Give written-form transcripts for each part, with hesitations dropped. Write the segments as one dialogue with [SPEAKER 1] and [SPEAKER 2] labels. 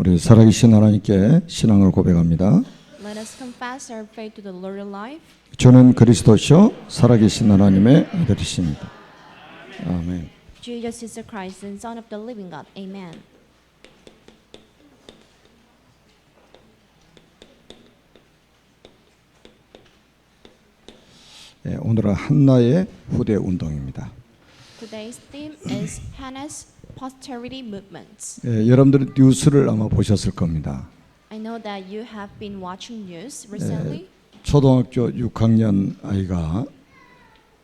[SPEAKER 1] 우리 살아계신 하나님께 신앙을 고백합니다.
[SPEAKER 2] Let us confess our faith to the Lord alive.
[SPEAKER 1] 주는 그리스도시요 살아계신 하나님의 아들이십니다. 아멘.
[SPEAKER 2] Jesus is the Christ and Son of the living God. Amen.
[SPEAKER 1] 오늘은 한나의 후대 운동입니다.
[SPEAKER 2] Today's theme is Hannah's posterity movements.
[SPEAKER 1] 여러분들은 뉴스를 아마 보셨을 겁니다.
[SPEAKER 2] I know that you have been watching news recently.
[SPEAKER 1] 초등학교 6학년 아이가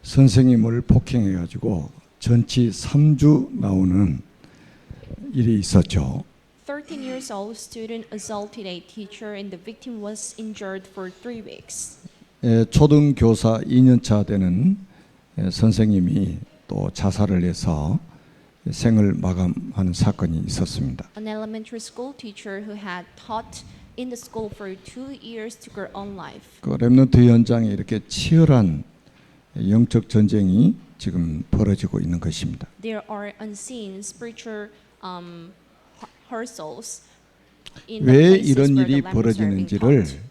[SPEAKER 1] 선생님을 폭행해가지고 전치 3주 나오는 일이 있었죠.
[SPEAKER 2] 13 years old student assaulted a teacher and the victim was injured for 3 weeks.
[SPEAKER 1] 초등교사 2년차 되는 선생님이 또 자살을 해서 생을 마감하는 사건이 있었습니다.
[SPEAKER 2] An elementary school teacher who had taught in the school for 2 years took her own life.
[SPEAKER 1] 그 렘넌트 현장에 이렇게 치열한 영적 전쟁이 지금 벌어지고 있는 것입니다.
[SPEAKER 2] There are unseen spiritual rehearsals in the
[SPEAKER 1] 왜
[SPEAKER 2] places
[SPEAKER 1] 이런
[SPEAKER 2] where
[SPEAKER 1] 일이
[SPEAKER 2] the lambs are being
[SPEAKER 1] 벌어지는지를
[SPEAKER 2] taught.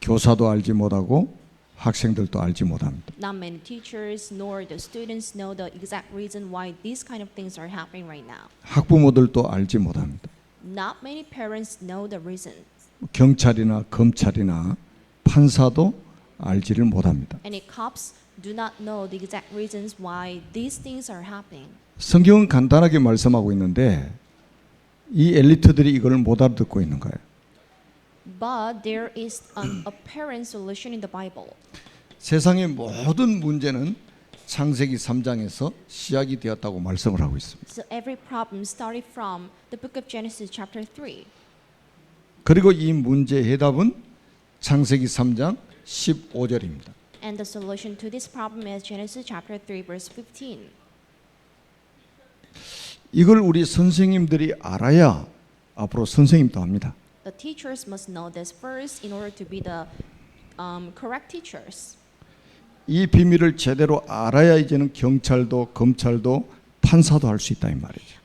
[SPEAKER 1] 교사도 알지 못하고 학생들도 알지 못합니다.
[SPEAKER 2] Not many teachers nor the students know the exact reason why these kind of things are happening right now.
[SPEAKER 1] 학부모들도 알지 못합니다.
[SPEAKER 2] Not many parents know the reasons.
[SPEAKER 1] 경찰이나 검찰이나 판사도 알지를 못합니다.
[SPEAKER 2] Any cops do not know the exact reasons why these things are happening.
[SPEAKER 1] 성경은 간단하게 말씀하고 있는데 이 엘리트들이 이걸 못 알아듣고 있는 거예요.
[SPEAKER 2] But there is an apparent solution in the Bible.
[SPEAKER 1] 세상의 모든 문제는 창세기 3장에서 시작이 되었다고 말씀을 하고 있습니다.
[SPEAKER 2] So every problem started from the book of Genesis chapter 3.
[SPEAKER 1] 그리고 이 문제의 해답은 창세기 3장 15절입니다.
[SPEAKER 2] And the solution to this problem is Genesis chapter 3 verse 15.
[SPEAKER 1] 이걸 우리 선생님들이 알아야 앞으로 선생님도 합니다.
[SPEAKER 2] The teachers must know this first in order to be the correct teachers.
[SPEAKER 1] 이 비밀을 제대로 알아야 이제는 경찰도 검찰도 판사도 할 수 있다 이 말이죠.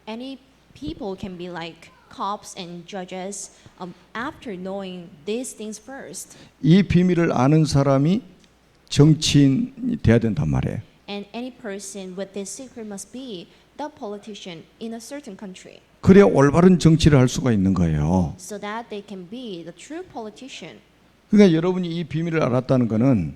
[SPEAKER 2] Any people can be like cops and judges after knowing these things first.
[SPEAKER 1] 이 비밀을 아는 사람이 정치인이 돼야 된단 말이에요.
[SPEAKER 2] And any person with this secret must be the politician in a certain country.
[SPEAKER 1] 그래야 올바른 정치를 할 수가 있는 거예요.
[SPEAKER 2] So that they can be the true politician.
[SPEAKER 1] 그러니까 여러분이 이 비밀을 알았다는 것은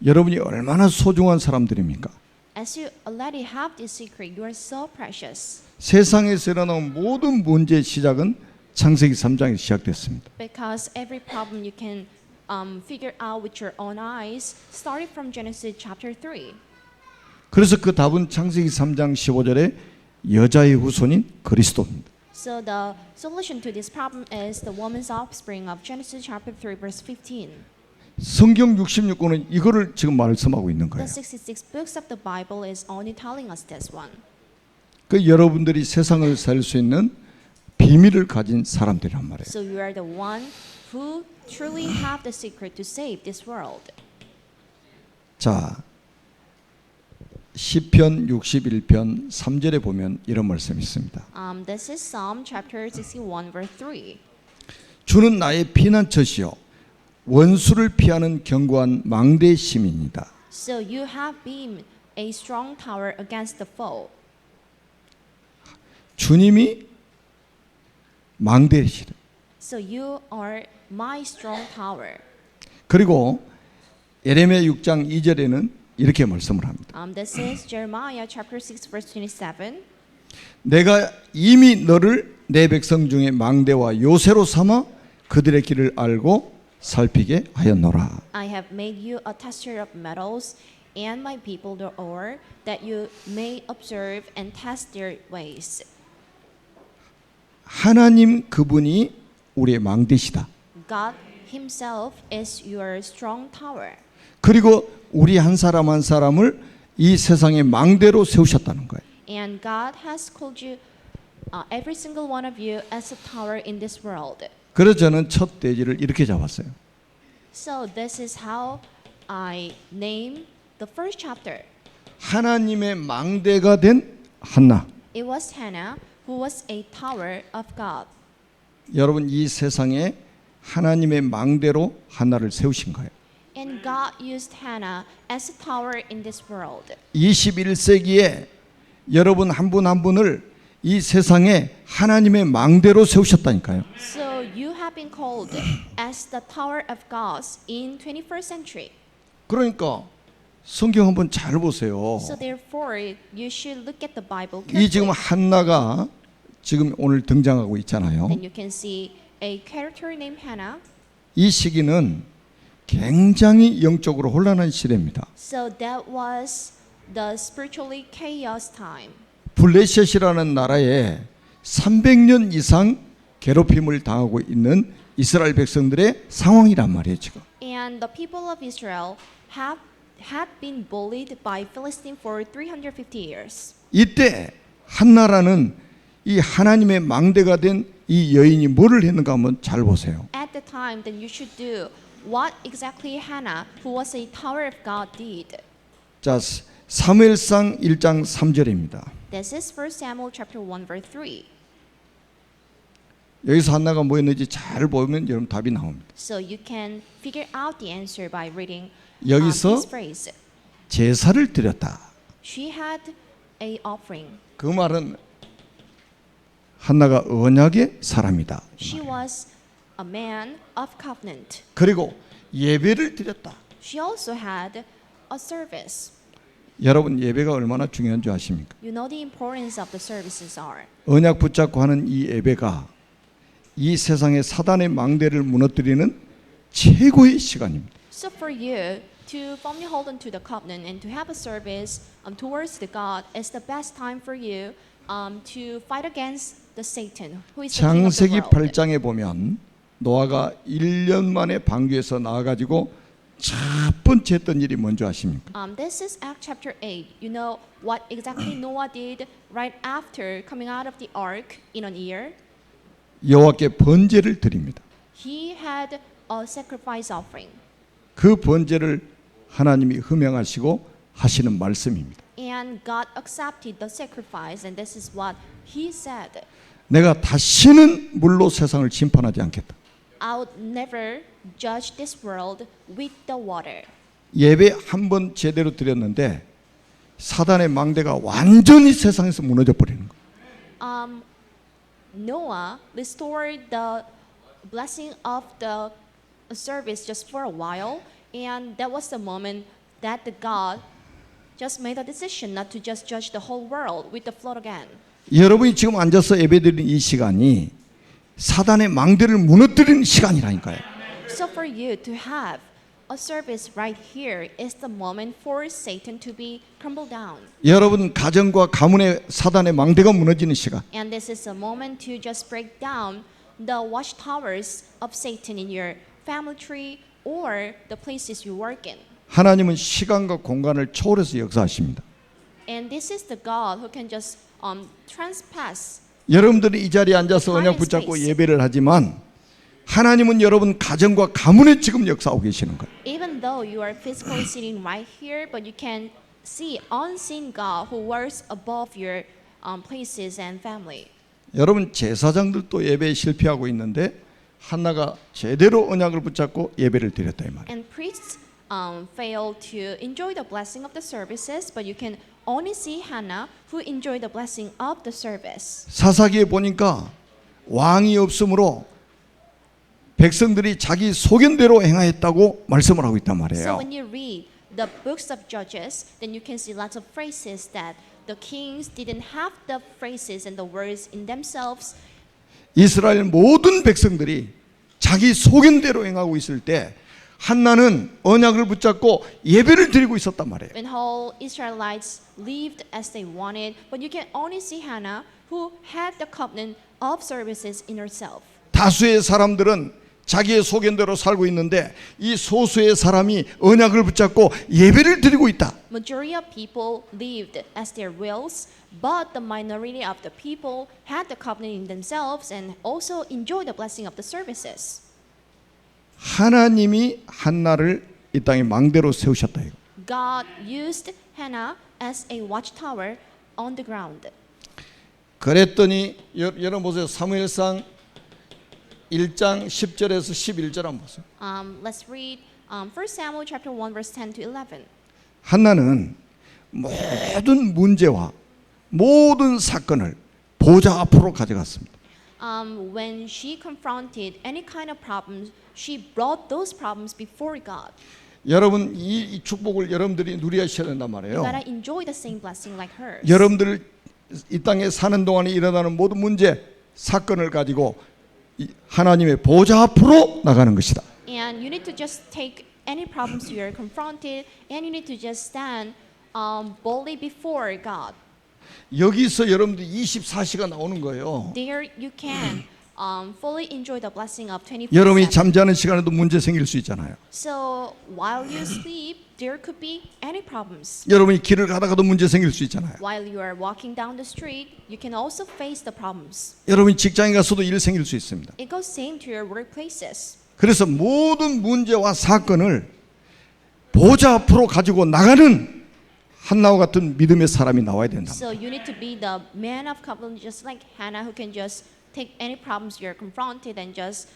[SPEAKER 1] 여러분이 얼마나 소중한 사람들입니까?
[SPEAKER 2] As you already have this secret, you are so precious.
[SPEAKER 1] 세상에서 일어나는 모든 문제의 시작은 창세기 3장에 시작됐습니다.
[SPEAKER 2] Because every problem you can figure out with your own eyes started from Genesis chapter 3.
[SPEAKER 1] 그래서 그 답은 창세기 3장 15절에 여자의 후손인 그리스도입니다.
[SPEAKER 2] So the solution to this problem is the woman's offspring of Genesis chapter 3 verse 15.
[SPEAKER 1] 성경 66권은 이거를 지금 말씀하고 있는
[SPEAKER 2] The
[SPEAKER 1] 거예요.
[SPEAKER 2] 66 books of the Bible is only telling us this one.
[SPEAKER 1] 그 여러분들이 세상을 살 수 있는 비밀을 가진 사람들이란 말이에요.
[SPEAKER 2] So you are the one who truly have the secret to save this world.
[SPEAKER 1] 자, 시편 61편 3절에 보면 이런 말씀이 있습니다.
[SPEAKER 2] This is Psalm chapter 61 verse 3.
[SPEAKER 1] 주는 나의 피난처시요 원수를 피하는 견고한 망대의 힘입니다.
[SPEAKER 2] So you have been a strong tower against the foe.
[SPEAKER 1] 주님이 망대시래.
[SPEAKER 2] So you are my strong tower.
[SPEAKER 1] 그리고 예레미야 6장 2절에는 이렇게 말씀을 합니다.
[SPEAKER 2] This is Jeremiah chapter 6 verse 27.
[SPEAKER 1] 내가 이미 너를 내 백성 중에 망대와 요새로 삼아 그들의 길을 알고 살피게 하였노라.
[SPEAKER 2] I have made you a tester of metals and my people the ore that you may observe and test their ways.
[SPEAKER 1] 하나님 그분이 우리의 망대시다.
[SPEAKER 2] God himself is your strong tower.
[SPEAKER 1] 그리고 우리 한 사람 한 사람을 이 세상의 망대로 세우셨다는 거예요.
[SPEAKER 2] And God has called you, every single one of you, as a tower in this world.
[SPEAKER 1] 그래서 저는 첫 대지를 이렇게 잡았어요.
[SPEAKER 2] So this is how I name the first chapter.
[SPEAKER 1] 하나님의 망대가 된 한나.
[SPEAKER 2] It was Hannah who was a tower of God.
[SPEAKER 1] 여러분 이 세상에 하나님의 망대로 하나를 세우신 거예요.
[SPEAKER 2] And God used Hannah as a tower in this world.
[SPEAKER 1] 21세기에 여러분 한 분 한 분을 이 세상에 하나님의 망대로 세우셨다니까요.
[SPEAKER 2] So you have been called as the tower of God in 21st century.
[SPEAKER 1] 그러니까 성경 한번 잘 보세요.
[SPEAKER 2] So therefore, you should look at the Bible
[SPEAKER 1] 이 지금
[SPEAKER 2] carefully.
[SPEAKER 1] 한나가 지금 오늘 등장하고 있잖아요.
[SPEAKER 2] Then you can see a character named Hannah.
[SPEAKER 1] 이 시기는 굉장히 영적으로 혼란한 시대입니다.
[SPEAKER 2] So that was the spiritually chaos time.
[SPEAKER 1] 블레셋이라는 나라에 300년 이상 괴롭힘을 당하고 있는 이스라엘 백성들의 상황이란 말이에요, 지금.
[SPEAKER 2] And the people of Israel had been bullied by Philistine for 350 years.
[SPEAKER 1] 이때 한나라는 이 하나님의 망대가 된 이 여인이 뭐를 했는가 한번 잘 보세요.
[SPEAKER 2] At the time, then you should do what exactly Hannah, who was a tower of God, did.
[SPEAKER 1] 자, 사무엘상 1장 3절입니다.
[SPEAKER 2] This is 1 Samuel chapter 1 verse 3.
[SPEAKER 1] 여기서 한나가 뭐 했는지 잘 보면 여러분 답이 나옵니다.
[SPEAKER 2] So you can figure out the answer by reading
[SPEAKER 1] 여기서
[SPEAKER 2] this phrase.
[SPEAKER 1] 제사를 드렸다.
[SPEAKER 2] She had a offering.
[SPEAKER 1] 그 말은 한나가 언약의 사람이다.
[SPEAKER 2] She was a man of covenant.
[SPEAKER 1] 그리고 예배를 드렸다.
[SPEAKER 2] She also had a service.
[SPEAKER 1] 여러분 예배가 얼마나 중요한 줄 아십니까?
[SPEAKER 2] You know the importance of the services are.
[SPEAKER 1] 언약 붙잡고 하는 이 예배가 이 세상의 사단의 망대를 무너뜨리는 최고의 시간입니다.
[SPEAKER 2] So for you to firmly hold on to the covenant and to have a service towards the God is the best time for you to fight against the Satan, who is the king of the
[SPEAKER 1] 창세기
[SPEAKER 2] world.
[SPEAKER 1] 8장에 보면 노아가 1년 만에 방주에서 나와가지고 첫 번째 했던 일이 뭔지 아십니까?
[SPEAKER 2] This is Acts chapter 8. You know what exactly Noah did right after coming out of the ark in an year?
[SPEAKER 1] 여호와께 번제를 드립니다.
[SPEAKER 2] He had a sacrifice offering.
[SPEAKER 1] 그 번제를 하나님이 흠양하시고 하시는 말씀입니다.
[SPEAKER 2] And God accepted the sacrifice, and this is what He said.
[SPEAKER 1] 내가 다시는 물로 세상을 심판하지 않겠다.
[SPEAKER 2] I would never judge this world with the water.
[SPEAKER 1] 예배 한 번 제대로 드렸는데 사단의 망대가 완전히 세상에서 무너져 버리는 거예요.
[SPEAKER 2] Noah restored the blessing of the service just for a while, and that was the moment that the God just made a decision not to just judge the whole world with the flood again.
[SPEAKER 1] 여러분이 지금 앉아서 예배드리는 이 시간이 사단의 망대를 무너뜨리는 시간이라니까요.
[SPEAKER 2] So for you to have a service right here is the moment for Satan to be crumbled down.
[SPEAKER 1] 여러분 가정과 가문의 사단의 망대가 무너지는 시간.
[SPEAKER 2] And this is a moment to just break down the watchtowers of Satan in your family tree or the places you work in.
[SPEAKER 1] 하나님은 시간과 공간을 초월해서 역사하십니다.
[SPEAKER 2] And this is the God who can just transpass.
[SPEAKER 1] 여러분들이 이 자리에 앉아서 언약 붙잡고 예배를 하지만 하나님은 여러분 가정과 가문에 지금 역사하고 계시는 거예요.
[SPEAKER 2] Even though you are physically sitting right here, but you can see unseen God who works above your places and family.
[SPEAKER 1] 여러분 제사장들도 예배에 실패하고 있는데 한나가 제대로 언약을 붙잡고 예배를 드렸다 이 말이에요.
[SPEAKER 2] And priests fail to enjoy the blessing of the services, but you can only see Hannah who enjoyed the blessing of the service.
[SPEAKER 1] 사사기에 보니까 왕이 없으므로 백성들이 자기 소견대로 행하였다고 말씀을 하고 있단
[SPEAKER 2] So
[SPEAKER 1] 말이에요.
[SPEAKER 2] when you read the books of Judges, then you can see lots of phrases that the kings didn't have the phrases and the words in themselves.
[SPEAKER 1] 이스라엘 모든 백성들이 자기 소견대로 행하고 있을 때 한나는 언약을 붙잡고 예배를 드리고 있었단 말이에요.
[SPEAKER 2] When whole Israelites lived as they wanted, but you can only see Hannah who had the covenant of services in herself.
[SPEAKER 1] 다수의 사람들은 자기의 소견대로 살고 있는데 이 소수의 사람이 언약을 붙잡고 예배를 드리고 있다.
[SPEAKER 2] Majority of people lived as their wills, but the minority of the people had the covenant in themselves and also enjoyed the blessing of the services.
[SPEAKER 1] 하나님이 한나를 이 땅에 망대로 세우셨다 이거.
[SPEAKER 2] God used Hannah as a watchtower on the ground.
[SPEAKER 1] 그랬더니 여러분 보세요. 사무엘상 1장 10절에서 11절 한번 보세요.
[SPEAKER 2] Let's read 1 Samuel chapter 1 verse 10 to 11.
[SPEAKER 1] 한나는 모든 문제와 모든 사건을 보좌 앞으로 가져갔습니다.
[SPEAKER 2] When she confronted any kind of problems, she brought those problems before God.
[SPEAKER 1] 여러분 이 축복을 여러분들이 누리셔야 된단 말이에요.
[SPEAKER 2] You gotta enjoy the same blessing like hers.
[SPEAKER 1] 여러분들 이 땅에 사는 동안에 일어나는 모든 문제, 사건을 가지고 하나님의 보좌 앞으로 나가는 것이다.
[SPEAKER 2] And you need to just take any problems you are confronted, and you need to just stand boldly before God.
[SPEAKER 1] 여기서 여러분들 24시가 나오는 거예요.
[SPEAKER 2] There you can fully enjoy the blessing of 24/7.
[SPEAKER 1] 여러분이 잠자는 시간에도 문제 생길 수 있잖아요.
[SPEAKER 2] So while you sleep, there could be any problems.
[SPEAKER 1] 여러분이 길을 가다가도 문제 생길 수 있잖아요.
[SPEAKER 2] While you are walking down the street, you can also face the problems.
[SPEAKER 1] 여러분이 직장에 가서도 일 생길 수 있습니다.
[SPEAKER 2] It goes same to your workplaces.
[SPEAKER 1] 그래서 모든 문제와 사건을 보좌 앞으로 가지고 나가는 한나와 같은 믿음의 사람이 나와야 된다.
[SPEAKER 2] So you need to be the man of covenant, just like Hannah, who can just take any problems you're confronted and just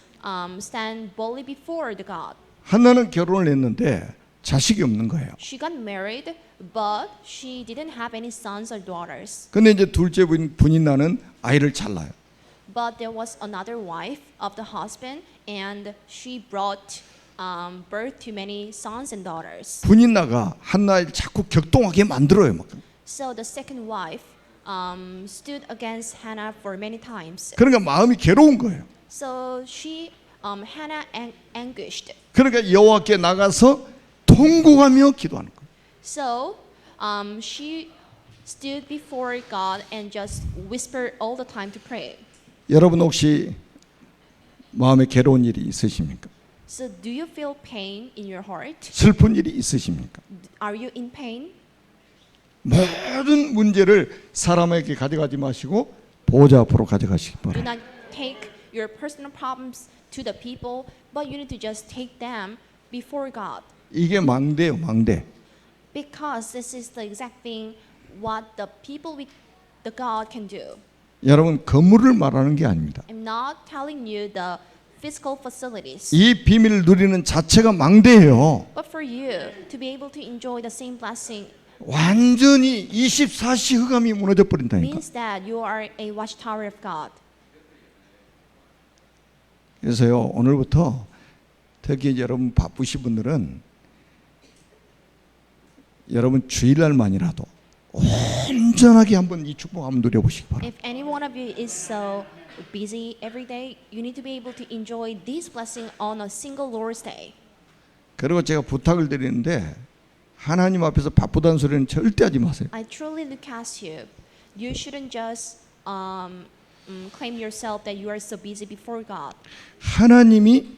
[SPEAKER 2] stand boldly before the God.
[SPEAKER 1] 한나는 결혼을 했는데 자식이 없는 거예요.
[SPEAKER 2] She got married, but she didn't have any sons or daughters.
[SPEAKER 1] 근데 이제 둘째 분인 나는 아이를 잘 낳아요.
[SPEAKER 2] But there was another wife of the husband, and she brought birth to many sons and daughters.
[SPEAKER 1] 분인 나가 한나를 자꾸 격동하게 만들어요. 막.
[SPEAKER 2] So the second wife stood against Hannah for many times.
[SPEAKER 1] 그러니까 마음이 괴로운 거예요.
[SPEAKER 2] So Hannah anguished.
[SPEAKER 1] 그러니까 여호와께 나가서 통곡하며 기도하는 거예요.
[SPEAKER 2] So she stood before God and just whispered all the time to pray.
[SPEAKER 1] 여러분 혹시 마음에 괴로운 일이 있으십니까?
[SPEAKER 2] So do you feel pain in your heart?
[SPEAKER 1] 슬픈 일이 있으십니까?
[SPEAKER 2] Are you in pain?
[SPEAKER 1] 모든 문제를 사람에게 가져가지 마시고 보좌 앞으로 가져가시기
[SPEAKER 2] Do
[SPEAKER 1] 바랍니다.
[SPEAKER 2] not take your personal problems to the people, but you need to just take them before God.
[SPEAKER 1] 이게 망대예요, 망대.
[SPEAKER 2] Because this is the exact thing what the people with the God can do.
[SPEAKER 1] 여러분 건물을 말하는 게 아닙니다.
[SPEAKER 2] I'm not telling you the physical facilities.
[SPEAKER 1] 이 비밀을 누리는 자체가 망대예요.
[SPEAKER 2] But for you to be able to enjoy the same blessing
[SPEAKER 1] 완전히 24시 흑암이 무너져 버린다니까.
[SPEAKER 2] means that you are a watchtower of God.
[SPEAKER 1] 그래서요 오늘부터 특히 여러분 바쁘신 분들은 여러분 주일날만이라도 온전하게 한번 이 축복 한번 누려보시기 바랍니다.
[SPEAKER 2] If any one of you is so busy every day, you need to be able to enjoy this blessing on a single Lord's Day.
[SPEAKER 1] 그리고 제가 부탁을 드리는데 하나님 앞에서 바쁘다는 소리는 절대 하지 마세요.
[SPEAKER 2] I truly look at you. You shouldn't just claim yourself that you are so busy before God.
[SPEAKER 1] 하나님이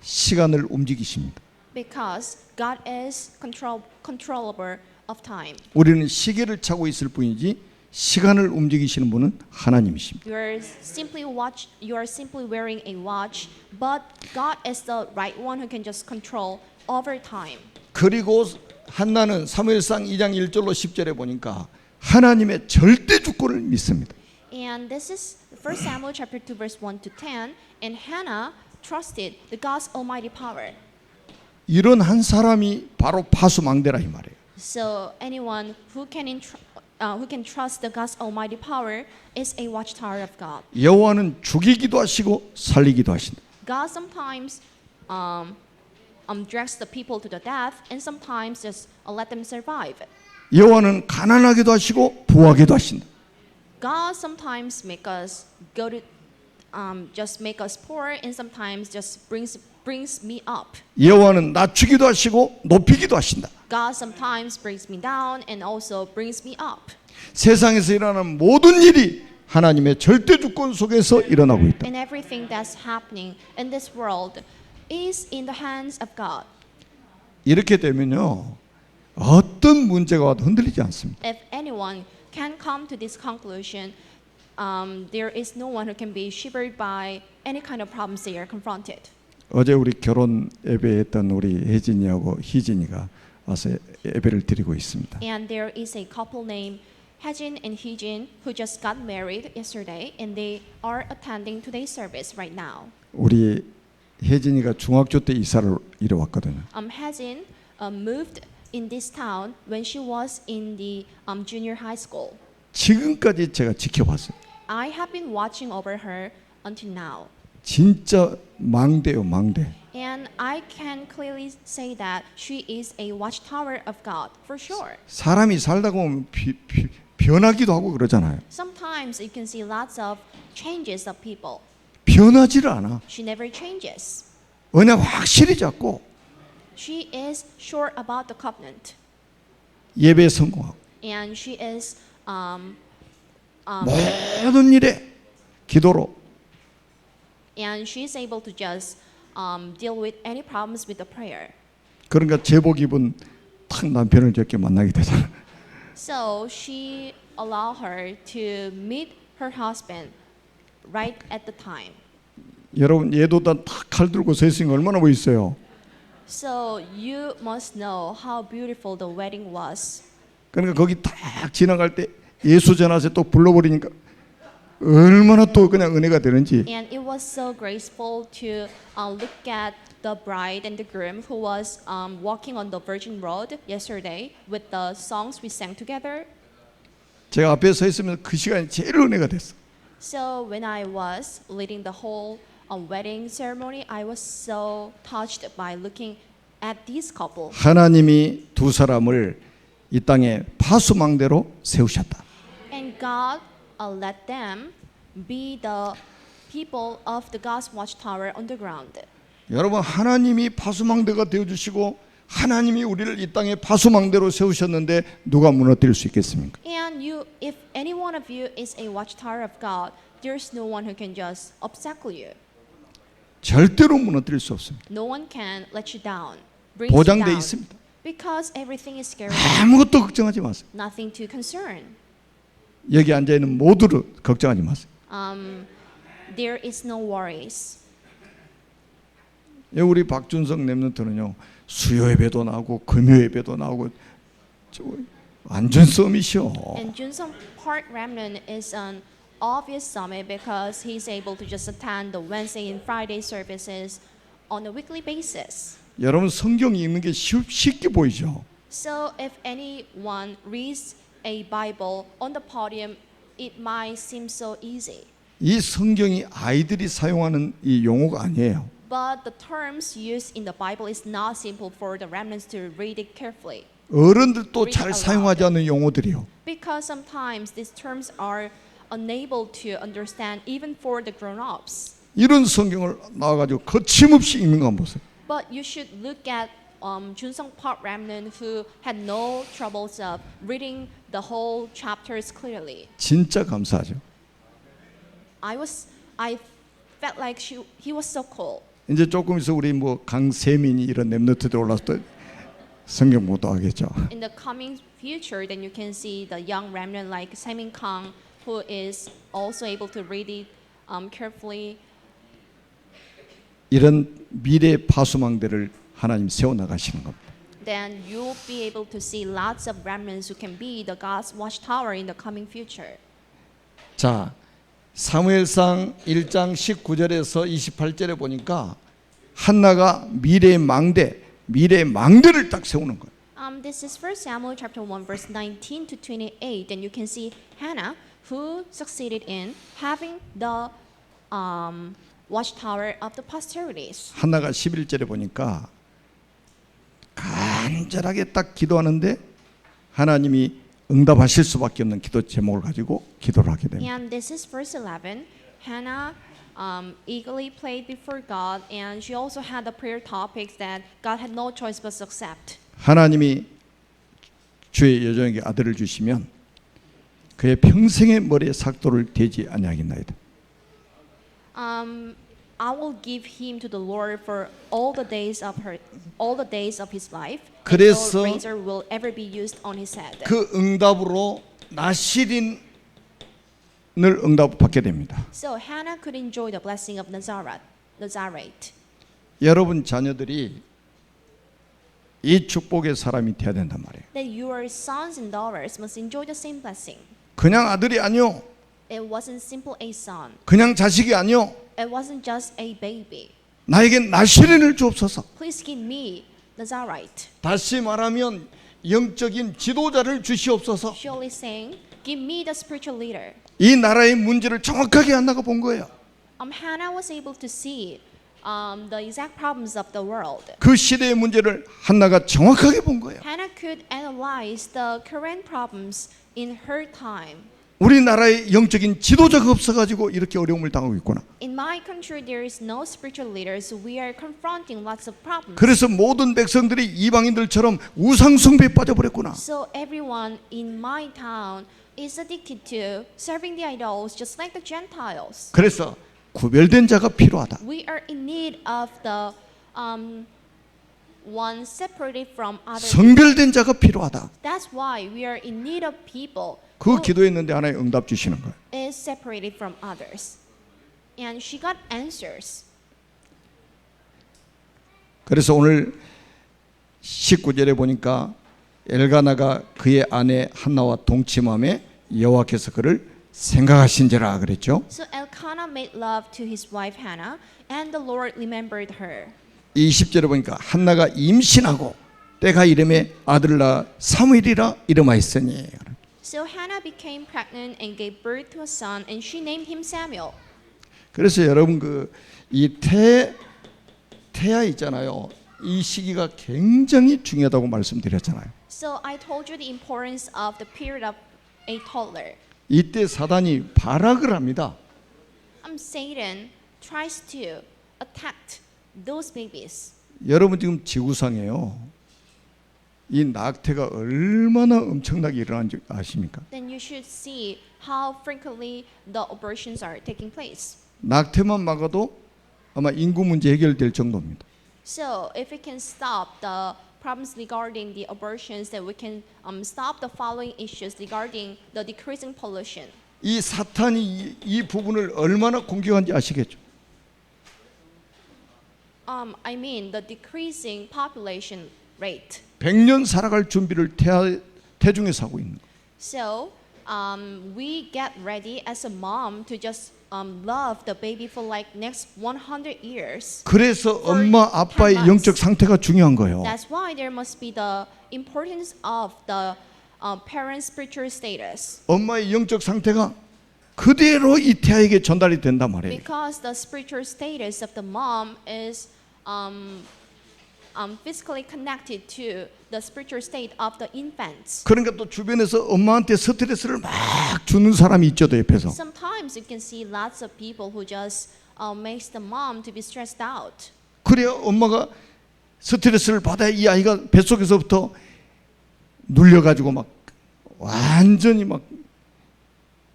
[SPEAKER 1] 시간을 움직이십니다.
[SPEAKER 2] Because God is controllable of time.
[SPEAKER 1] 우리는 시계를 차고 있을 뿐이지 시간을 움직이시는 분은 하나님이십니다.
[SPEAKER 2] You are simply wearing a watch, but God is the right one who can just control over time.
[SPEAKER 1] 그리고 한나는 사무엘상 2장 1절로 10절에 보니까 하나님의 절대 주권을 믿습니다.
[SPEAKER 2] And this is 1 Samuel chapter 2 verse 1 to 10, and Hannah trusted the God's almighty power.
[SPEAKER 1] 이런 한 사람이 바로 파수망대라 이 말이에요.
[SPEAKER 2] So anyone who can trust the God's almighty power is a watchtower of God.
[SPEAKER 1] 여호와는 죽이기도 하시고 살리기도 하신다.
[SPEAKER 2] God sometimes drags the people to the death, and sometimes just let them survive.
[SPEAKER 1] 여호와는 가난하게도 하시고 부하게도 하신다.
[SPEAKER 2] God sometimes make us go to just make us poor, and sometimes just brings me up.
[SPEAKER 1] 여호와는 낮추기도 하시고 높이기도 하신다.
[SPEAKER 2] God sometimes brings me down and also brings me up.
[SPEAKER 1] 세상에서 일어나는 모든 일이 하나님의 절대 주권 속에서 일어나고 있다.
[SPEAKER 2] And everything that's happening in this world is in the hands of God.
[SPEAKER 1] 이렇게 되면요 어떤 문제가 와도 흔들리지 않습니다.
[SPEAKER 2] If anyone can come to this conclusion, there is no one who can be shivered by any kind of problems they are confronted.
[SPEAKER 1] 어제 우리 결혼 예배했던 우리 혜진이하고 희진이가 와서 예배를 드리고 있습니다.
[SPEAKER 2] And there is a couple named Hajin and Heejin, who just got married yesterday, and they are attending today's service right now.
[SPEAKER 1] 우리 혜진이가 중학교 때 이사를 이리 왔거든요.
[SPEAKER 2] Hajin moved in this town when she was in the junior high school.
[SPEAKER 1] 지금까지 제가 지켜봤어요.
[SPEAKER 2] I have been watching over her until now.
[SPEAKER 1] 진짜 망대요, 망대.
[SPEAKER 2] And I can clearly say that she is a watchtower of God, for sure.
[SPEAKER 1] 사람이 살다 보면 변하기도 하고 그러잖아요.
[SPEAKER 2] Sometimes you can see lots of changes of people.
[SPEAKER 1] 변하지를 않아.
[SPEAKER 2] She never changes.
[SPEAKER 1] 언약 확실히 잡고
[SPEAKER 2] She is sure about the covenant.
[SPEAKER 1] 예배에 성공하고
[SPEAKER 2] And she is
[SPEAKER 1] 모든 일에 기도로
[SPEAKER 2] and she is able to just deal with any problems with the prayer.
[SPEAKER 1] 그러니까 제복 입은 탁 남편을 저렇게 만나게 되잖아.
[SPEAKER 2] So she allowed her to meet her husband right at the time.
[SPEAKER 1] 여러분 얘도 다 칼 들고 서 있으니까 얼마나 멋있어요.
[SPEAKER 2] So you must know how beautiful the wedding was.
[SPEAKER 1] 그러니까 거기 딱 지나갈 때 예수 전화세 또 불러버리니까 얼마나 또 그냥 은혜가 되는지.
[SPEAKER 2] And it was so graceful to look at the bride and the groom who was walking on the Virgin Road yesterday with the songs we sang together.
[SPEAKER 1] 제가 앞에 서 있으면 그 시간이 제일 은혜가 됐어.
[SPEAKER 2] So when I was leading the whole wedding ceremony, I was so touched by looking at this couple.
[SPEAKER 1] 하나님이 두 사람을 이 땅에 파수망대로 세우셨다.
[SPEAKER 2] And God let them be the people of the God's watchtower on the ground.
[SPEAKER 1] 여러분 하나님이 파수망대가 되어주시고 하나님이 우리를 이 땅에 파수망대로 세우셨는데 누가 무너뜨릴 수 있겠습니까?
[SPEAKER 2] And you, if any one of you is a watchtower of God, there's no one who can just obstacle you.
[SPEAKER 1] 절대로 무너뜨릴 수 없습니다.
[SPEAKER 2] No one can let you down, bring you
[SPEAKER 1] 보장돼
[SPEAKER 2] down,
[SPEAKER 1] 있습니다.
[SPEAKER 2] because everything is scary.
[SPEAKER 1] 아무것도 걱정하지 마세요.
[SPEAKER 2] Nothing to concern.
[SPEAKER 1] 여기 앉아 있는 모두를 걱정하지 마세요.
[SPEAKER 2] There is no worries.
[SPEAKER 1] 우리 박준성 랩런트는요 수요 예배도 나오고 금요 예배도 나오고 완전 썸이셔.
[SPEAKER 2] And Junsong Park Remnant is an obvious summit because he's able to just attend the Wednesday and Friday services on a weekly basis.
[SPEAKER 1] 여러분 성경 읽는 게 쉽게 보이죠.
[SPEAKER 2] So if anyone reads a Bible on the podium, it might seem so easy.
[SPEAKER 1] 이 성경이 아이들이 사용하는 이 용어가 아니에요.
[SPEAKER 2] But the terms used in the Bible is not simple for the remnants to read it carefully.
[SPEAKER 1] 어른들도 잘 사용하지 않는 용어들이요.
[SPEAKER 2] Because sometimes these terms are unable to understand even for the grown-ups.
[SPEAKER 1] 이런 성경을 나와가지고 거침없이 읽는 거 한번 보세요.
[SPEAKER 2] But you should look at Junsong Park Remnant who had no troubles of reading the whole chapters clearly.
[SPEAKER 1] 진짜 감사하죠.
[SPEAKER 2] I felt like he was so cool.
[SPEAKER 1] 이제 조금 있어 우리 뭐 강세민이 이런 랩런트들 올라서 또 성경 못 하겠죠.
[SPEAKER 2] In the coming future, then you can see the young remnant like Saemin Kang, who is also able to read it carefully.
[SPEAKER 1] 이런 미래 파수망대를 하나님 세워 나가시는 겁니다.
[SPEAKER 2] Then you'll be able to see lots of remnants who can be the God's watchtower in the coming future.
[SPEAKER 1] 자, 사무엘상 1장 19절에서 28절에 보니까 한나가 미래의 망대를 딱 세우는 거예요.
[SPEAKER 2] This is 1 Samuel chapter 1 verse 19 to 28. And you can see Hannah who succeeded in having the watchtower of the posterities.
[SPEAKER 1] 한나가 11절에 보니까 간절하게 딱 기도하는데 하나님이 응답하실 수밖에 없는 기도 제목을 가지고 기도를 하게 됩니다.
[SPEAKER 2] And this is verse 11. Hannah eagerly prayed before God, and she also had the prayer topics that God had no choice but to accept.
[SPEAKER 1] 하나님이 주의 여종에게 아들을 주시면 그의 평생의 머리에 삭도를 대지 아니하겠나이다.
[SPEAKER 2] I will give him to the Lord for all the days of his life. And
[SPEAKER 1] 그래서
[SPEAKER 2] no razor will ever be used on his head.
[SPEAKER 1] 그 응답으로 나시린을 응답받게 됩니다.
[SPEAKER 2] So Hannah could enjoy the blessing of Nazareth.
[SPEAKER 1] 여러분 자녀들이 이 축복의 사람이 돼야 된단 말이에요.
[SPEAKER 2] that your sons and daughters must enjoy the same blessing.
[SPEAKER 1] 그냥 아들이 아니요,
[SPEAKER 2] It wasn't simple a son.
[SPEAKER 1] 그냥 자식이 아니요,
[SPEAKER 2] It wasn't just a baby.
[SPEAKER 1] 나에게 나시린을 주옵소서.
[SPEAKER 2] Please give me Nazarite.
[SPEAKER 1] 다시 말하면 영적인 지도자를 주시옵소서.
[SPEAKER 2] Surely saying, give me the spiritual leader.
[SPEAKER 1] 이 나라의 문제를 정확하게 한나가 본 거예요.
[SPEAKER 2] Hannah was able to see the exact problems of the world.
[SPEAKER 1] 그 시대의 문제를 한나가 정확하게 본 거예요.
[SPEAKER 2] Hannah could analyze the current problems in her time.
[SPEAKER 1] 우리나라에 영적인 지도자가 없어가지고 이렇게 어려움을 당하고 있구나.
[SPEAKER 2] In my country, there is no spiritual leaders. We are confronting lots of problems.
[SPEAKER 1] 그래서 모든 백성들이 이방인들처럼 우상 숭배에 빠져버렸구나.
[SPEAKER 2] So everyone in my town is addicted to serving the idols, just like the Gentiles.
[SPEAKER 1] 그래서 구별된 자가 필요하다.
[SPEAKER 2] We are in need of the one separated from others.
[SPEAKER 1] 성별된 자가 필요하다.
[SPEAKER 2] That's why we are in need of people
[SPEAKER 1] 그
[SPEAKER 2] who
[SPEAKER 1] 기도했는데 하나님 응답 주시는 거예요.
[SPEAKER 2] is separated from others. And she got answers.
[SPEAKER 1] 그래서 오늘 19절에 보니까 엘가나가 그의 아내 한나와 동침함에 여호와께서 그를 생각하신지라 그랬죠.
[SPEAKER 2] So Elkanah made love to his wife Hannah, and the Lord remembered her.
[SPEAKER 1] 20절에 보니까 한나가 임신하고 때가 이름에 아들을 낳아 사무엘이라 이름하였으니.
[SPEAKER 2] So Hannah became pregnant and gave birth to a son, and she named him Samuel.
[SPEAKER 1] 그래서 여러분 이 태아 있잖아요. 이 시기가 굉장히 중요하다고 말씀드렸잖아요.
[SPEAKER 2] So I told you the importance of the period of a toddler.
[SPEAKER 1] 이때 사단이 발악을 합니다.
[SPEAKER 2] Satan tries to attack those babies.
[SPEAKER 1] 여러분 지금 지구상에요. 이 낙태가 얼마나 엄청나게 일어나는지 아십니까?
[SPEAKER 2] Then you should see how frequently the abortions are taking place.
[SPEAKER 1] 낙태만 막아도 아마 인구 문제 해결될 정도입니다.
[SPEAKER 2] So if we can stop the problems regarding the abortions, then we can stop the following issues regarding the decreasing pollution.
[SPEAKER 1] 이 사탄이 이 부분을 얼마나 공격한지 아시겠죠?
[SPEAKER 2] I mean the decreasing population rate.
[SPEAKER 1] 100년 살아갈 준비를 태중에서 하고 있는 거예요.
[SPEAKER 2] So we get ready as a mom to just love the baby for like next 100 years.
[SPEAKER 1] 그래서 엄마 아빠의
[SPEAKER 2] 10 months.
[SPEAKER 1] 영적 상태가 중요한 거예요.
[SPEAKER 2] That's why there must be the importance of the parent's spiritual status.
[SPEAKER 1] 엄마의 영적 상태가 그대로 이 태아에게 전달이 된단 말이에요.
[SPEAKER 2] Because the spiritual status of the mom is physically connected to the spiritual state of the infants.
[SPEAKER 1] 그러니까 또 주변에서 엄마한테 스트레스를 막 주는 사람이 있죠, 또 옆에서.
[SPEAKER 2] Sometimes you can see lots of people who just makes the mom to be stressed out.
[SPEAKER 1] 그래야 엄마가 스트레스를 받아야 이 아이가 뱃속에서부터 눌려가지고 막 완전히 막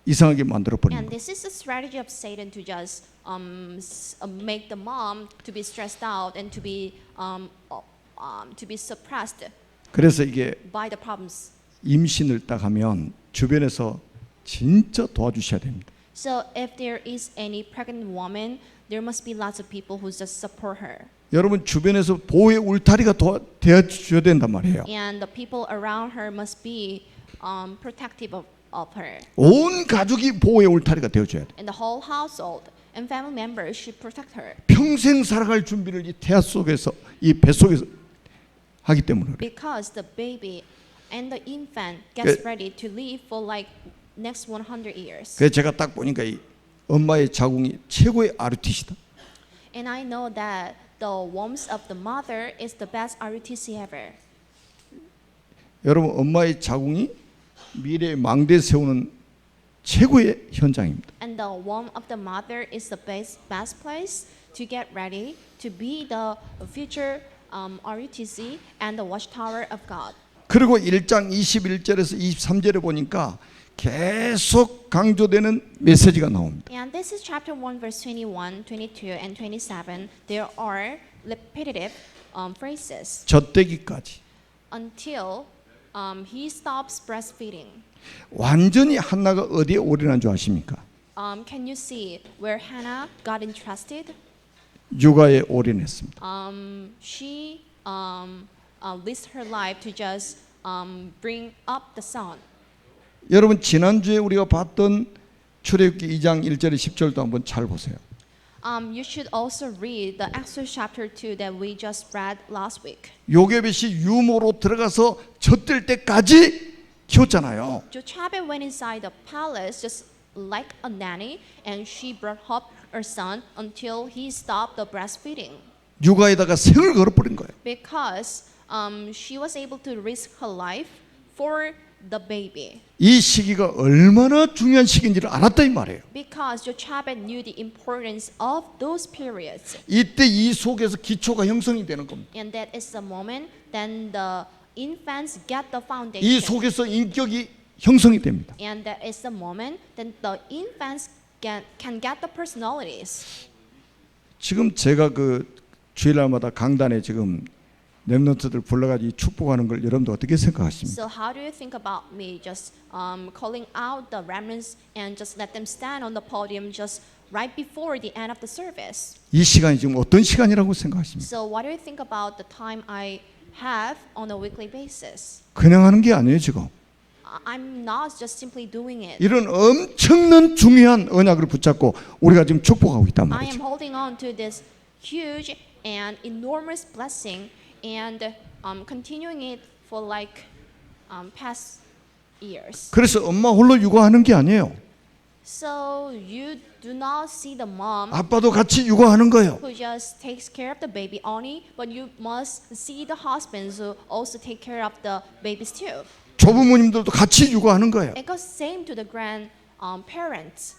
[SPEAKER 1] 이상하게 만들어 버리는
[SPEAKER 2] And
[SPEAKER 1] 거예요.
[SPEAKER 2] this is the strategy of Satan to just make the mom to be stressed out and to be suppressed
[SPEAKER 1] 그래서 이게
[SPEAKER 2] by the problems.
[SPEAKER 1] 임신을 딱 하면 주변에서 진짜 도와주셔야 됩니다.
[SPEAKER 2] So if there is any pregnant woman, there must be lots of people who just support her.
[SPEAKER 1] 여러분 주변에서 보호의 울타리가 되어줘야 된단 말이에요.
[SPEAKER 2] And the people around her must be protective of her.
[SPEAKER 1] 온 가족이 보호의 울타리가 되어줘야 돼.
[SPEAKER 2] And the whole household and family members should protect her.
[SPEAKER 1] 평생 살아갈 준비를 이 태아 속에서 이 뱃속에서 하기 때문에 그래요.
[SPEAKER 2] Because the baby and the infant gets ready to live for like next 100 years.
[SPEAKER 1] 그래서 제가 딱 보니까 이 엄마의 자궁이 최고의 RUTC다.
[SPEAKER 2] And I know that the warmth of the mother is the best RUTC ever.
[SPEAKER 1] 여러분 엄마의 자궁이 미래의 망대 세우는 최고의 현장입니다.
[SPEAKER 2] And the womb of the mother is the best place to get ready to be the future RUTC and the watchtower of God.
[SPEAKER 1] 그리고 1장 21절에서 23절에 보니까 계속 강조되는 메시지가 나옵니다.
[SPEAKER 2] And this is chapter 1 verse 21, 22 and 27. There are repetitive phrases
[SPEAKER 1] 젖대기까지.
[SPEAKER 2] until he stops breastfeeding.
[SPEAKER 1] 완전히 한나가 어디에 올인한 줄 아십니까?
[SPEAKER 2] Can you see where Hannah got interested?
[SPEAKER 1] 육아에 올인했습니다.
[SPEAKER 2] She risk her life to just bring up the son.
[SPEAKER 1] 여러분 지난주에 우리가 봤던 출애굽기 2장 1절에 10절도 한번 잘 보세요.
[SPEAKER 2] You should also read the Exodus chapter 2 that we just read last week.
[SPEAKER 1] 요게벳이 유모로 들어가서 젖될 때까지 키웠잖아요.
[SPEAKER 2] Jochebed went inside the palace just like a nanny, and she brought up her son until he stopped the breastfeeding.
[SPEAKER 1] 육아에다가 생을 걸어버린 거예요.
[SPEAKER 2] Because she was able to risk her life for the baby.
[SPEAKER 1] 이 시기가 얼마나 중요한 시기인지를 알았다 이 말이에요.
[SPEAKER 2] Because Jochebed knew the importance of those periods.
[SPEAKER 1] 이때 이 속에서 기초가 형성이 되는 겁니다.
[SPEAKER 2] And that is the moment then the infants get the
[SPEAKER 1] 이
[SPEAKER 2] foundation.
[SPEAKER 1] 속에서 인격이 형성이 됩니다.
[SPEAKER 2] And that is the moment then the infants can get the personalities.
[SPEAKER 1] 지금 제가 그 주일날마다 강단에 지금 렘넌트들 불러가지고 축복하는 걸 여러분들 어떻게 생각하십니까?
[SPEAKER 2] So how do you think about me just calling out the remnants and just let them stand on the podium just right before the end of the service?
[SPEAKER 1] 이 시간이 지금 어떤 시간이라고 생각하십니까?
[SPEAKER 2] So what do you think about the time I have on a weekly basis?
[SPEAKER 1] 그냥 하는 게 아니에요 지금.
[SPEAKER 2] I'm not just simply doing it.
[SPEAKER 1] 이런 엄청난 중요한 언약을 붙잡고 우리가 지금 축복하고 있단
[SPEAKER 2] I am
[SPEAKER 1] 말이죠.
[SPEAKER 2] holding on to this huge and enormous blessing and continuing it for like past years.
[SPEAKER 1] 그래서 엄마 홀로 육아하는 게 아니에요.
[SPEAKER 2] So you do not see the mom
[SPEAKER 1] 아빠도 같이 육아하는 거예요.
[SPEAKER 2] who just takes care of the baby only, but you must see the husbands who also take care of the babies too.
[SPEAKER 1] 조부모님들도 같이 육아하는 거예요.
[SPEAKER 2] It goes same to the grandparents.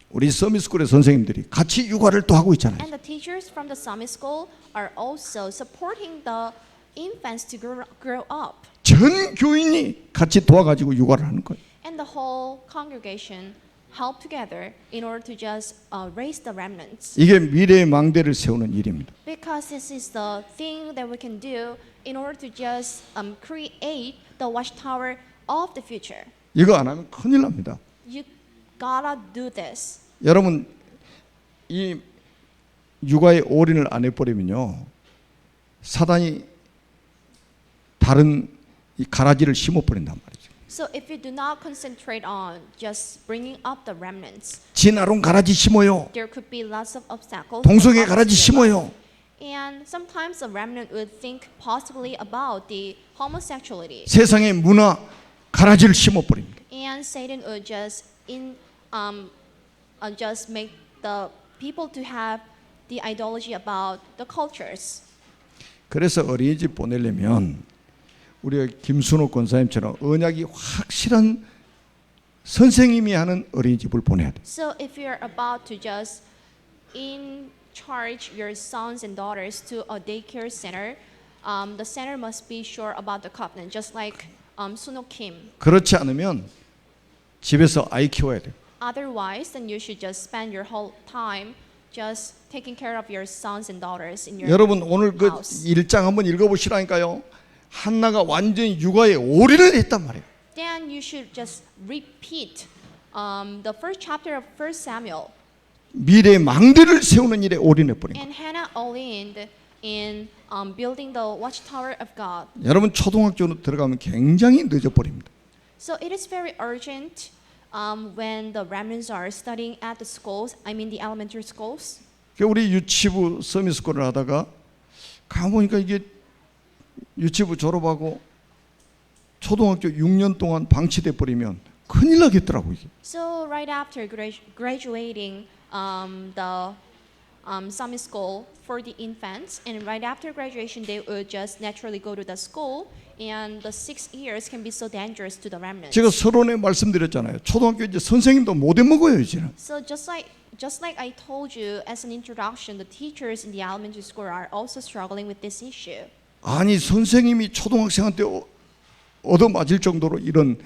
[SPEAKER 1] 우리 서밋스쿨의 선생님들이 같이 육아를 또 하고 있잖아요.
[SPEAKER 2] And the teachers from the summit school are also supporting the infants to grow up.
[SPEAKER 1] 전 교인이 같이 도와가지고 육아를 하는 거예요.
[SPEAKER 2] And the whole congregation help together in order to just raise the remnants.
[SPEAKER 1] 이게 미래의 망대를 세우는 일입니다.
[SPEAKER 2] Because this is the thing that we can do in order to just create the watchtower of the future.
[SPEAKER 1] 이거 안 하면 큰일 납니다.
[SPEAKER 2] You gotta do this.
[SPEAKER 1] 여러분 이 육아에 올인을 안 해버리면요 사단이 다른 이 가라지를 심어버린단 말이죠.
[SPEAKER 2] So if you do not concentrate on just bringing up the remnants,
[SPEAKER 1] 진아론 가라지 심어요.
[SPEAKER 2] there could be lots of obstacles.
[SPEAKER 1] 동성애
[SPEAKER 2] that
[SPEAKER 1] 가라지
[SPEAKER 2] obstacle your
[SPEAKER 1] 심어요.
[SPEAKER 2] life. And sometimes the remnant would think possibly about the homosexuality.
[SPEAKER 1] 세상의 문화 가라지를 심어버립니다.
[SPEAKER 2] And Satan would just just make the people to have the ideology about the cultures.
[SPEAKER 1] 그래서 어린이집 보내려면 우리가 김순옥 권사님처럼 언약이 확실한 선생님이 하는 어린이집을 보내야 돼.
[SPEAKER 2] So if you're about to just in charge your sons and daughters to a daycare center, the center must be sure about the covenant, just like Sunok Kim.
[SPEAKER 1] 그렇지 않으면 집에서 아이 키워야 돼.
[SPEAKER 2] Otherwise, then you should just spend your whole time just taking care of your sons and daughters in your
[SPEAKER 1] 여러분 오늘 그
[SPEAKER 2] house.
[SPEAKER 1] 1장 한번 읽어보시라니까요. 한나가 완전히 육아에 올인을 했단 말이에요.
[SPEAKER 2] Then you should just repeat the first chapter of 1 Samuel.
[SPEAKER 1] 미래의 망대를 세우는 일에 올인해버린 거예요.
[SPEAKER 2] And Hannah all-in in building the watchtower of God.
[SPEAKER 1] 여러분 초등학교로 들어가면 굉장히 늦어버립니다.
[SPEAKER 2] So it is very urgent when the remnants are studying at the schools, I mean the elementary schools.
[SPEAKER 1] 우리 유치부 서밋스쿨을 하다가 가보니까 이게 유치부 졸업하고 초등학교 6년 동안 방치돼 버리면 큰일 나겠더라고요.
[SPEAKER 2] So right after graduating the summit school for the infants, and right after graduation they would just naturally go to the school, and the 6 years can be so dangerous to the remnants.
[SPEAKER 1] 제가 서론에 말씀드렸잖아요. 초등학교 이제 선생님도 못 해먹어요 이제는.
[SPEAKER 2] So just like I told you as an introduction, the teachers in the elementary school are also struggling with this issue.
[SPEAKER 1] 아니 선생님이 초등학생한테 얻어맞을 정도로 이런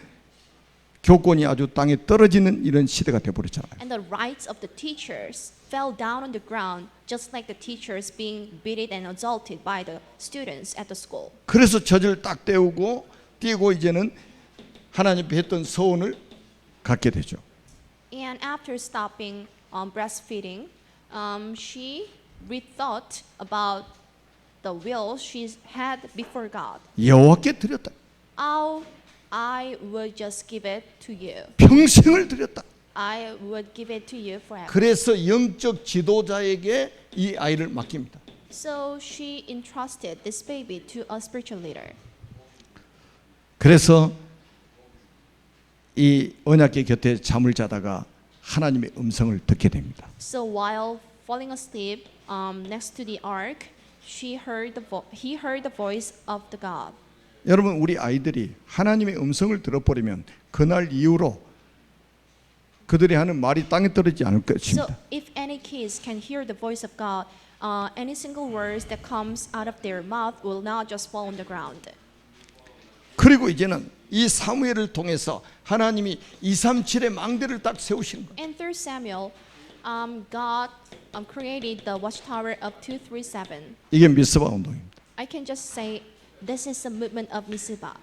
[SPEAKER 1] 교권이 아주 땅에 떨어지는 이런 시대가 돼버렸잖아요.
[SPEAKER 2] And the rights of the teachers fell down on the ground, just like the teachers being beaten and assaulted by the students at the school.
[SPEAKER 1] 그래서 젖을 딱 떼우고 띄고 이제는 하나님께 했던 서원을 갖게 되죠.
[SPEAKER 2] And after stopping breastfeeding, she rethought about the will she had before God.
[SPEAKER 1] 여호와께 드렸다.
[SPEAKER 2] I would just give it to you.
[SPEAKER 1] 평생을 드렸다.
[SPEAKER 2] I would give it to you forever.
[SPEAKER 1] 그래서 영적 지도자에게 이 아이를 맡깁니다.
[SPEAKER 2] So she entrusted this baby to a spiritual leader.
[SPEAKER 1] 그래서 이 언약궤 곁에 잠을 자다가 하나님의 음성을 듣게 됩니다.
[SPEAKER 2] So while falling asleep next to the ark, he heard the voice of the God.
[SPEAKER 1] 여러분, 우리 아이들이 하나님의 음성을 들어버리면 그날 이후로 그들이 하는 말이 땅에 떨어지지 않을
[SPEAKER 2] So
[SPEAKER 1] 것입니다.
[SPEAKER 2] if any kids can hear the voice of God, any single words that comes out of their mouth will not just fall on the ground.
[SPEAKER 1] 그리고 이제는 이 사무엘을 통해서 하나님이 237의 망대를 딱 세우시는 거예요.
[SPEAKER 2] And through Samuel, God created the watchtower of 237.
[SPEAKER 1] 이게 미스바 운동입니다.
[SPEAKER 2] I can just say this is the movement of Mizpah.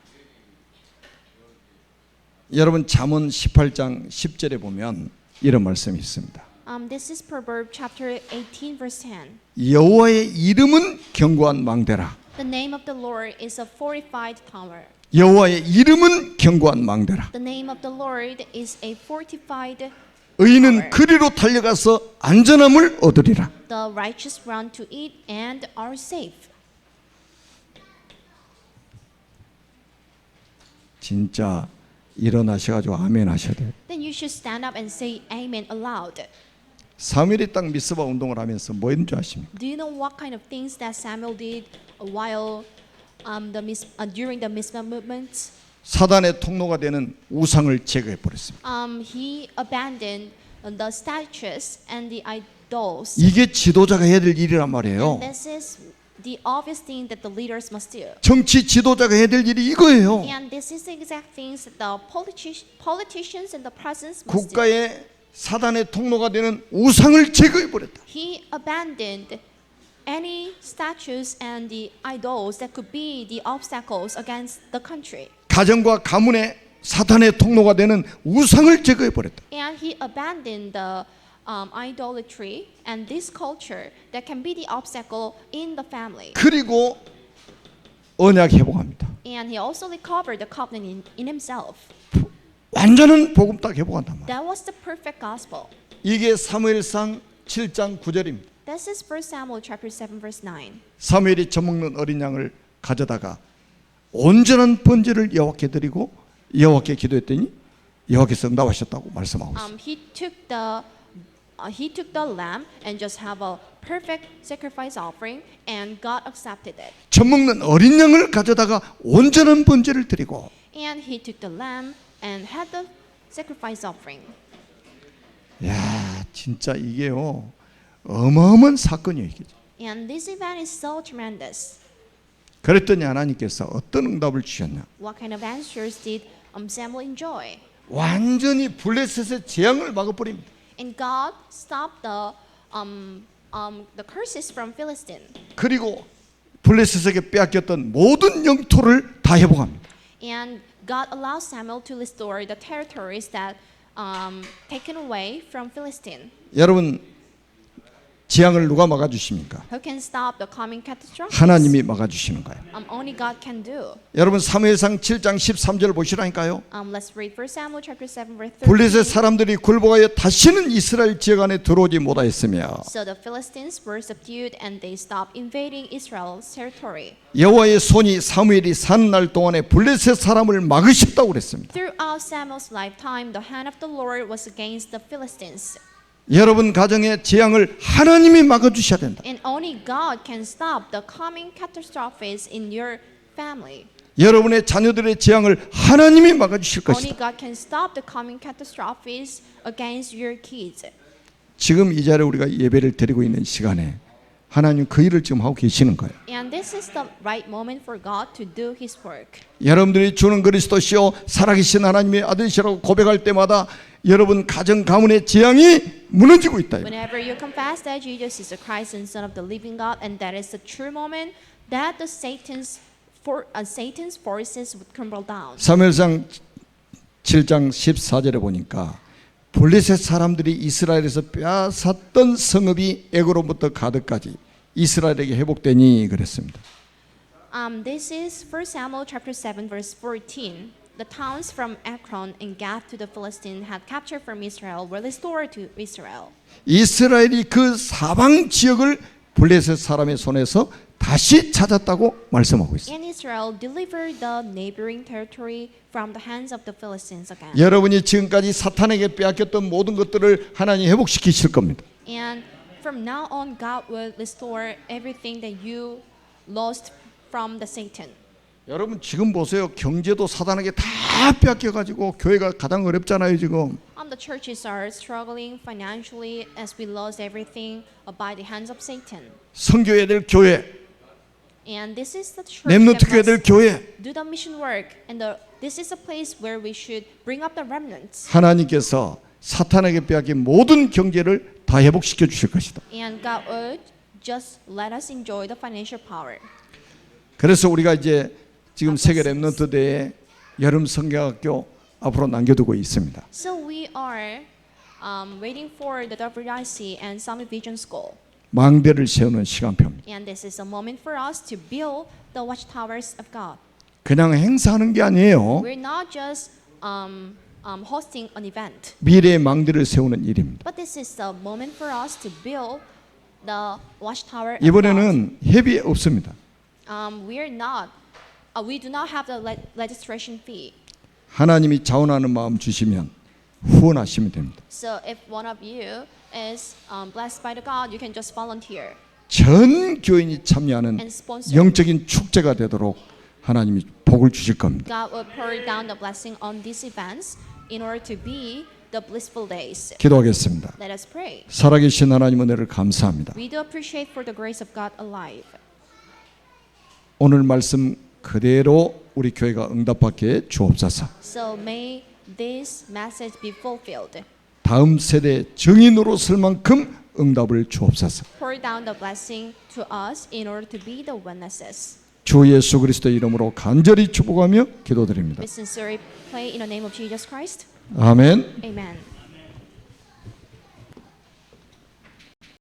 [SPEAKER 1] 여러분, 잠언 18장 10절에 보면 이런 말씀이 있습니다.
[SPEAKER 2] This is Proverbs chapter 18 verse 10.
[SPEAKER 1] 여호와의 이름은 견고한 망대라.
[SPEAKER 2] The name of the Lord is a fortified tower.
[SPEAKER 1] 여호와의 이름은 견고한 망대라.
[SPEAKER 2] The name of the Lord is a fortified
[SPEAKER 1] 의인은 그리로 달려가서 안전함을 얻으리라.
[SPEAKER 2] The righteous run to it and are safe.
[SPEAKER 1] 진짜 일어나셔가지고 아멘 하셔야 돼요.
[SPEAKER 2] Then you should stand up and say amen aloud.
[SPEAKER 1] 사무엘이 딱 미스바 운동을 하면서 뭐 했는 줄 아십니까?
[SPEAKER 2] Do you know what kind of things that Samuel did while during the Mizpah movement?
[SPEAKER 1] 사단의 통로가 되는 우상을 제거해 버렸습니다.
[SPEAKER 2] He abandoned the statues and the idols.
[SPEAKER 1] 이게 지도자가 해야 될 일이란 말이에요.
[SPEAKER 2] And this is the obvious thing that the leaders must do.
[SPEAKER 1] 정치 지도자가 해야 될 일이 이거예요.
[SPEAKER 2] And this is the exact things that the politicians and the presidents must do.
[SPEAKER 1] 국가의 사단의 통로가 되는 우상을 제거해 버렸다.
[SPEAKER 2] He abandoned any statues and the idols that could be the obstacles against the country.
[SPEAKER 1] 가정과 가문의 사단의 통로가 되는 우상을 제거해 버렸다.
[SPEAKER 2] And he abandoned the idolatry and this culture that can be the obstacle in the family.
[SPEAKER 1] 그리고 언약 회복합니다.
[SPEAKER 2] And he also recovered the covenant in himself.
[SPEAKER 1] 완전한 복음 딱 회복한단 말이에요.
[SPEAKER 2] That was the perfect gospel.
[SPEAKER 1] 이게 사무엘상 7장 9절입니다.
[SPEAKER 2] This is 1 Samuel chapter 7 verse 9.
[SPEAKER 1] 사무엘이 젖먹는 어린 양을 가져다가 온전한 번제를 여호와께 드리고 여호와께 기도했더니 여호와께서 응답하셨다고 말씀하고 있어요.
[SPEAKER 2] He took the lamb and just have a perfect sacrifice offering and God accepted it.
[SPEAKER 1] 젖먹는 어린 양을 가져다가 온전한 번제를 드리고
[SPEAKER 2] And he took the lamb and had the sacrifice offering.
[SPEAKER 1] 야, 진짜 이게요. 어마어마한 사건이에요, 이게.
[SPEAKER 2] And this event is so tremendous.
[SPEAKER 1] 그랬더니 하나님께서 어떤 응답을 주셨냐?
[SPEAKER 2] What kind of answers did Samuel enjoy?
[SPEAKER 1] 완전히 블레셋의 재앙을 막아버립니다.
[SPEAKER 2] And God stopped the curses from Philistine.
[SPEAKER 1] 그리고 블레셋에게 빼앗겼던 모든 영토를 다 회복합니다.
[SPEAKER 2] And God allowed Samuel to restore the territories that taken away from Philistine.
[SPEAKER 1] 여러분, 재앙을 누가 막아주십니까?
[SPEAKER 2] Who can stop the coming catastrophe?
[SPEAKER 1] 하나님이 막아주시는 거예요.
[SPEAKER 2] Only God can do.
[SPEAKER 1] 여러분, 사무엘상 7장 13절 보시라니까요.
[SPEAKER 2] Let's read 1 Samuel chapter 7 verse
[SPEAKER 1] 블레셋
[SPEAKER 2] 13.
[SPEAKER 1] 사람들이 굴복하여 다시는 이스라엘 지역 안에 들어오지 못하였으며
[SPEAKER 2] So the Philistines were subdued and they stopped invading Israel's territory.
[SPEAKER 1] 여호와의 손이 사무엘이 사는 날 동안에 블레셋 사람을 막으셨다고 그랬습니다.
[SPEAKER 2] Throughout Samuel's lifetime, the hand of the Lord was against the Philistines.
[SPEAKER 1] 여러분 가정의 재앙을 하나님이 막아주셔야 된다.
[SPEAKER 2] And only God can stop the coming catastrophes in your family.
[SPEAKER 1] 여러분의 자녀들의 재앙을 하나님이 막아주실
[SPEAKER 2] Only
[SPEAKER 1] 것이다.
[SPEAKER 2] God can stop the coming catastrophes against your kids.
[SPEAKER 1] 지금 이 자리에 우리가 예배를 드리고 있는 시간에 하나님 그 일을 지금 하고 계시는 거예요.
[SPEAKER 2] And this is the right moment for God to do His work.
[SPEAKER 1] 여러분들이 주는 그리스도시요 살아계신 하나님의 아들이시라고 고백할 때마다 여러분 가정 가문의 재앙이 무너지고 있다.
[SPEAKER 2] Whenever you confess that Jesus is the Christ and Son of the living God, and that is the true moment that the Satan's forces would crumble down.
[SPEAKER 1] 사무엘상 7장 14절에 보니까 블레셋 사람들이 이스라엘에서 빼앗았던 성읍이 애고로부터 가드까지 이스라엘에게 회복되니 그랬습니다.
[SPEAKER 2] This is 1 Samuel chapter 7 verse 14. The towns from Ekron and Gath to the Philistines had captured from Israel were restored to Israel.
[SPEAKER 1] 이스라엘이 그 사방 지역을 블레셋 사람의 손에서 다시 찾았다고 말씀하고 있습니다.
[SPEAKER 2] And Israel delivered the neighboring territory from the hands of the Philistines again.
[SPEAKER 1] 여러분이 지금까지 사탄에게 빼앗겼던 모든 것들을 하나님 회복시키실 겁니다.
[SPEAKER 2] And from now on, God will restore everything that you lost from the Satan.
[SPEAKER 1] 여러분 지금 보세요. 경제도 사단에게 다 빼앗겨가지고 교회가 가장 어렵잖아요 지금.
[SPEAKER 2] The churches are struggling financially as we lost everything by the hands of Satan.
[SPEAKER 1] 선교회들 교회,
[SPEAKER 2] And this is the church
[SPEAKER 1] 렘넌트
[SPEAKER 2] that
[SPEAKER 1] 교회들
[SPEAKER 2] must
[SPEAKER 1] 교회.
[SPEAKER 2] do the mission work. And this is a place where we should bring up the remnants.
[SPEAKER 1] 하나님께서 사탄에게 빼앗긴 모든 경제를 다 회복시켜 주실 것이다.
[SPEAKER 2] And God would just let us enjoy the financial power.
[SPEAKER 1] 그래서 우리가 이제 지금 세계 렘넌트 대회 여름 성경학교 앞으로 남겨두고 있습니다.
[SPEAKER 2] So we are waiting for the WIC and Summit Vision School.
[SPEAKER 1] 망대를 세우는 시간표입니다.
[SPEAKER 2] And this is a moment for us to build the watchtowers of God.
[SPEAKER 1] 그냥 행사하는 게 아니에요.
[SPEAKER 2] We're not just hosting an event,
[SPEAKER 1] 미래의 망대를 세우는 일입니다.
[SPEAKER 2] but this is a moment for us to build the watchtower of God.
[SPEAKER 1] 이번에는 회비 없습니다.
[SPEAKER 2] We do not have the registration fee.
[SPEAKER 1] 하나님이 자원하는 마음 주시면 후원하시면 됩니다.
[SPEAKER 2] So if one of you is blessed by the God, you can just volunteer
[SPEAKER 1] 전 교인이 참여하는
[SPEAKER 2] and sponsor.
[SPEAKER 1] 영적인 축제가 되도록 하나님이 복을 주실 겁니다.
[SPEAKER 2] God will pour down the blessing on these events in order to be the blissful days.
[SPEAKER 1] 기도하겠습니다.
[SPEAKER 2] Let us pray.
[SPEAKER 1] 살아계신 하나님 은혜를 감사합니다.
[SPEAKER 2] We do appreciate for the grace of God alive.
[SPEAKER 1] 오늘 말씀 그대로 우리 교회가 응답받게 주옵소서.
[SPEAKER 2] So may this message be fulfilled.
[SPEAKER 1] 다음 세대 증인으로 설 만큼 응답을 주옵소서.
[SPEAKER 2] Pour down the blessing to us in order to be the witnesses.
[SPEAKER 1] 주 예수 그리스도 이름으로 간절히 축복하며 기도드립니다.
[SPEAKER 2] We sincerely pray in the name of Jesus Christ.
[SPEAKER 1] 아멘.
[SPEAKER 2] Amen.